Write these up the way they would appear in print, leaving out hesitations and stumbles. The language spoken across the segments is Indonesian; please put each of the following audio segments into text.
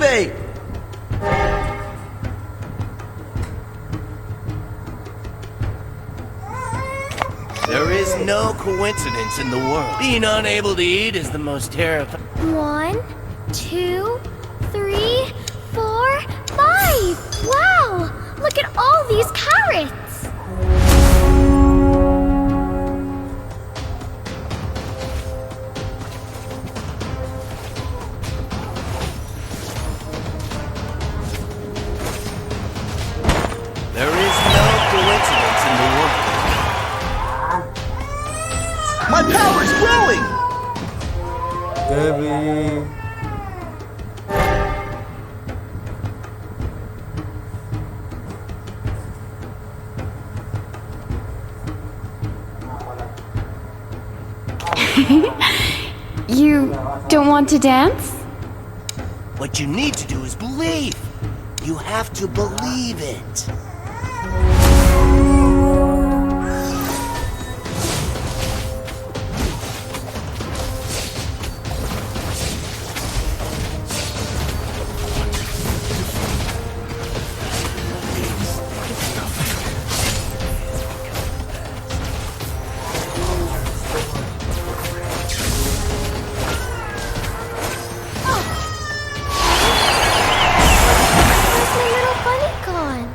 say? There is no coincidence in the world. Being unable to eat is the most terrifying. 1, 2, 3, 4, 5! Wow! Look at all these carrots! There is no coincidence in the world. My power's growing! Debbie. You don't want to dance? What you need to do is believe. You have to believe it. Where's my little bunny gone?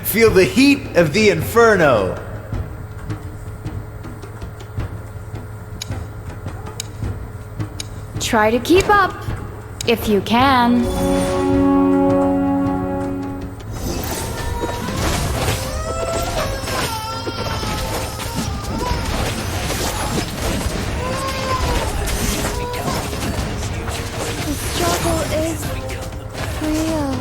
Feel the heat of the inferno. Try to keep up, if you can. The struggle is real.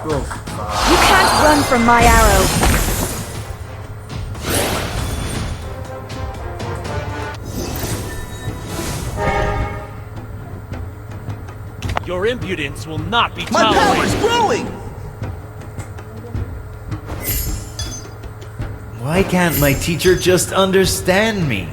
Go. You can't run from my arrow. Your impudence will not be My power's tolerated. growing! Why can't my teacher just understand me?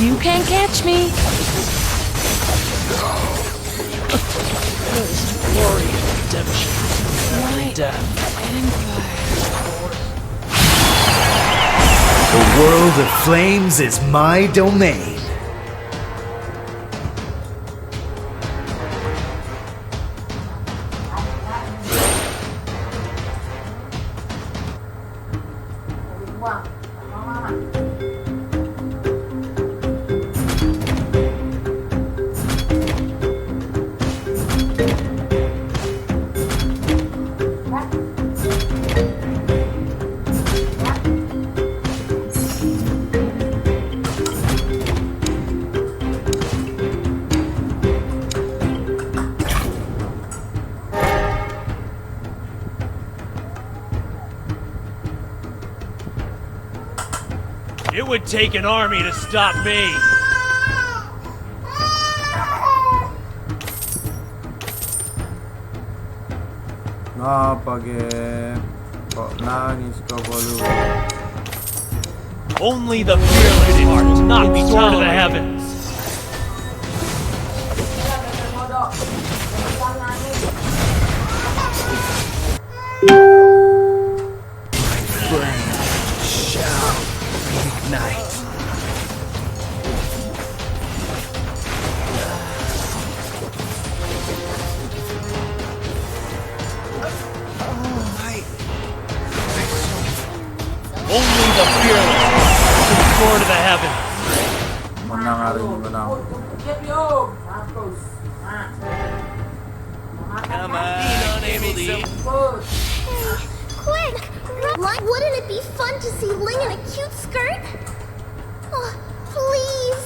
You can't catch me. Glory and redemption. Every death. The world of flames is my domain. It would take an army to stop me. Napage. Kok nangis kau bolu. Only the fearless heart will not be torn to the heavens. Flame shall ignite. Only the fearless can soar to the heavens. Menang hari ini menang. Come on. Being unable to eat. Hey, quick! Wouldn't it be fun to see Ling in a cute skirt? Oh, please!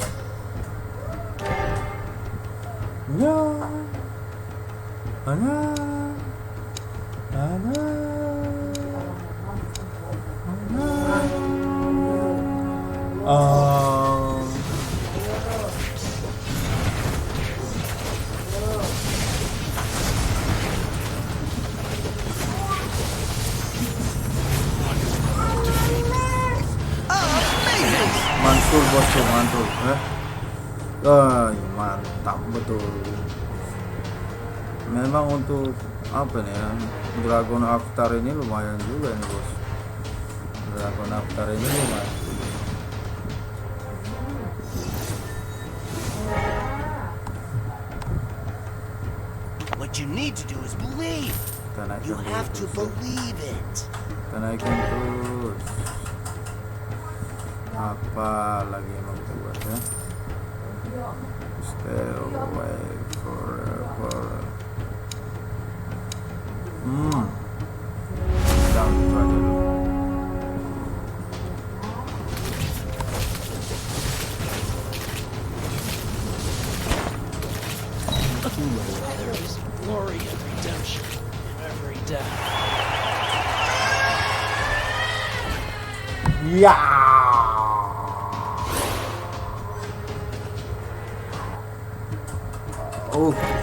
Ya. Ana. Ana. Mantul bos tuh, mantul. Mantap betul. Memang untuk apa nih ya, Dragon Avatar ini lumayan juga nih bos. Dragon Avatar ini lumayan. What you need to do is believe. You have to believe it. Kita naikin terus. Apa lagi yang mau kita buat ya? Stay away forever. Down itu aja dulu. There is glory and redemption in every death. Ya.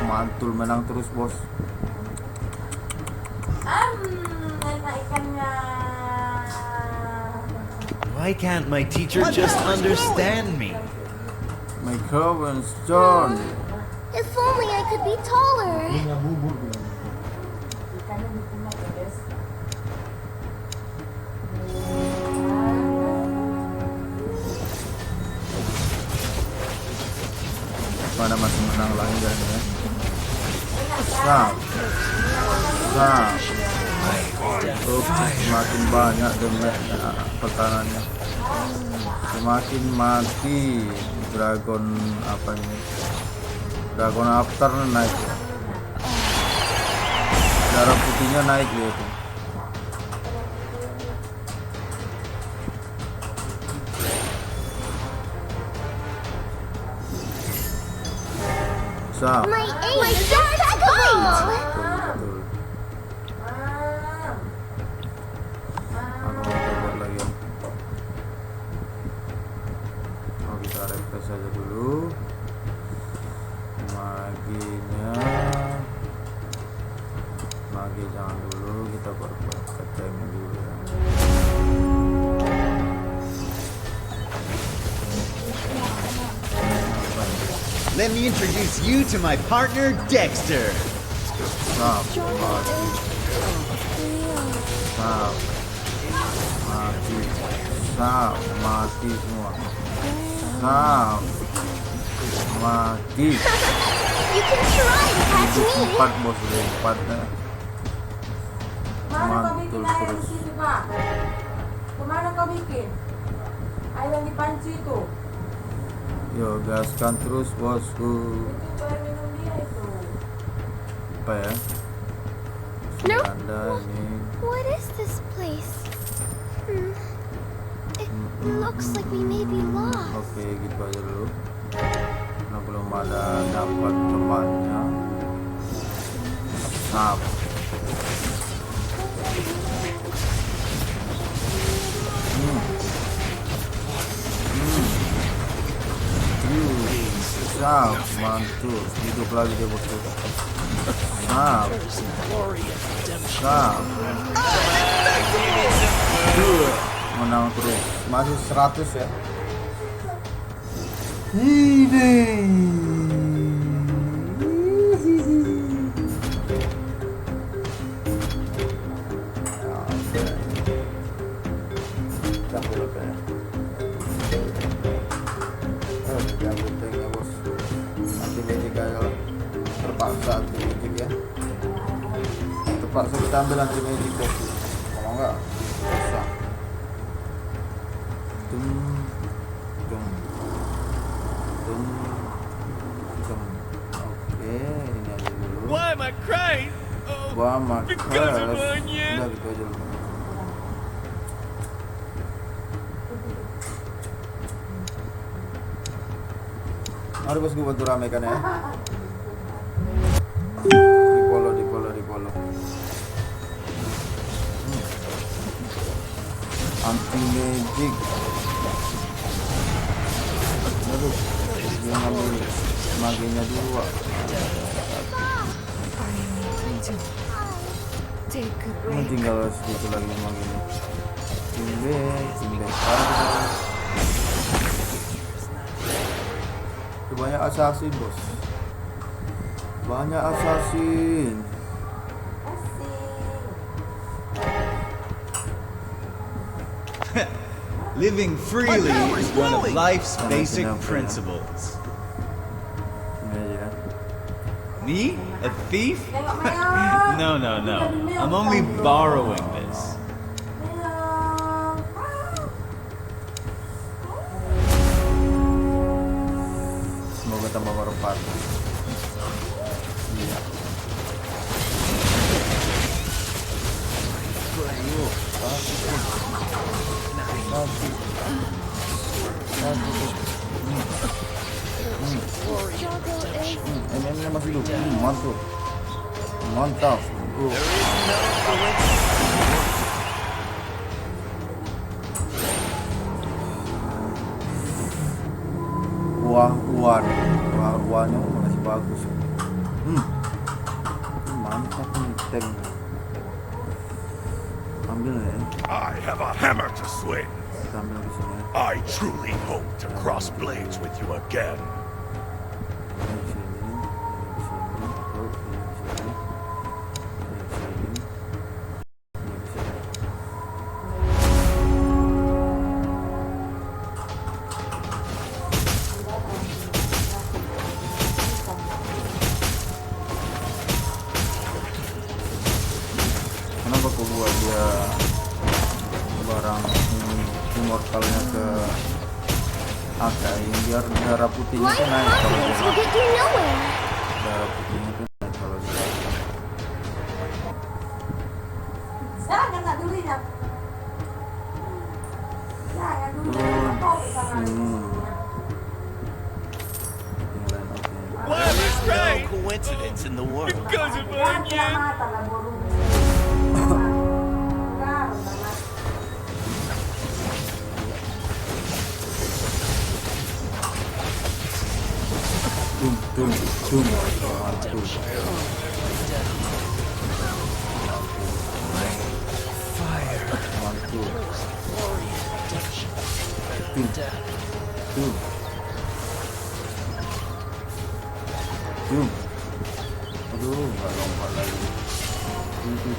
Mantul menang terus bos. Why can't my teacher just understand me? My Coven's John. If only I could be taller. Mana masih menang lagi kan ya? Semakin banyak damage-nya, pertahanannya semakin mati. Dragon apa ini? Dragon Avatar naik ya. Darah putihnya naik ya itu. Sap. My aim is impeccable! Saja dulu magi jangan dulu, kita perbuat keteng dulu ya. Let me introduce you to my partner, Dexter. Mati semua. Mati. You can try to catch me. 4 bos, 4 ya. Mantul terus. Kemana kau bikin? Air yang di panci itu. Yo, gaskan terus bosku. Itu air minum dia itu. Apa ya? No. Anda ini. What is this place? It looks like we may be lost. Oke, gitu aja dulu. Karena belum ada dapat temannya. Sap. Sap, mantul. Hidup lagi dia bosku. Sap. Sap. Menang terus. Masih 100 ya. Ini. Terpaksa anti-magic ya. Terpaksa kita ambil anti-magic bos. Kalau enggak susah. Oke, ini aja dulu. Why am I crying? Gua mah udah gitu aja lu. Mari bos, gue bantu ramekan ya. Di polo. Anti magic. Aduh, dia ngambil maginya dua. Tinggal sedikit lagi maginya. Tinggal. Banyak assassin bos. Banyak assassin. Living freely is one of life's basic principles. Me? A thief? No. I'm only borrowing this. Semoga tambah berempat. Iya. Ini masih hidup. Mantap. Buahnya masih bagus. Mantap nih tank. Ambil ya. I have a hammer to swing. Kita ambil di sini ya. I truly hope to cross blades with you again. Kenapa kok buat dia barang immortalnya ke AKI biar darah putihnya Blind tuh naik kalau confidence will dia get you nowhere. darah putihnya tuh naik kalau dia. Jangan nggak dulu ya. Jangan dulu. There is no coincidence in the world. Aduh, nggak lompat lagi. In the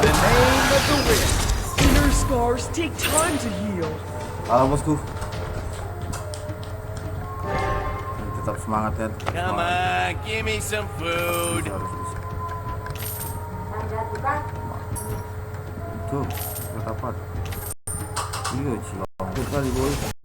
name of the wind. Inner scars take time to heal. Halo bosku. Tetap semangat ya. Come on, give me some food. Tuh, dapat. Iya, cilok kali boy.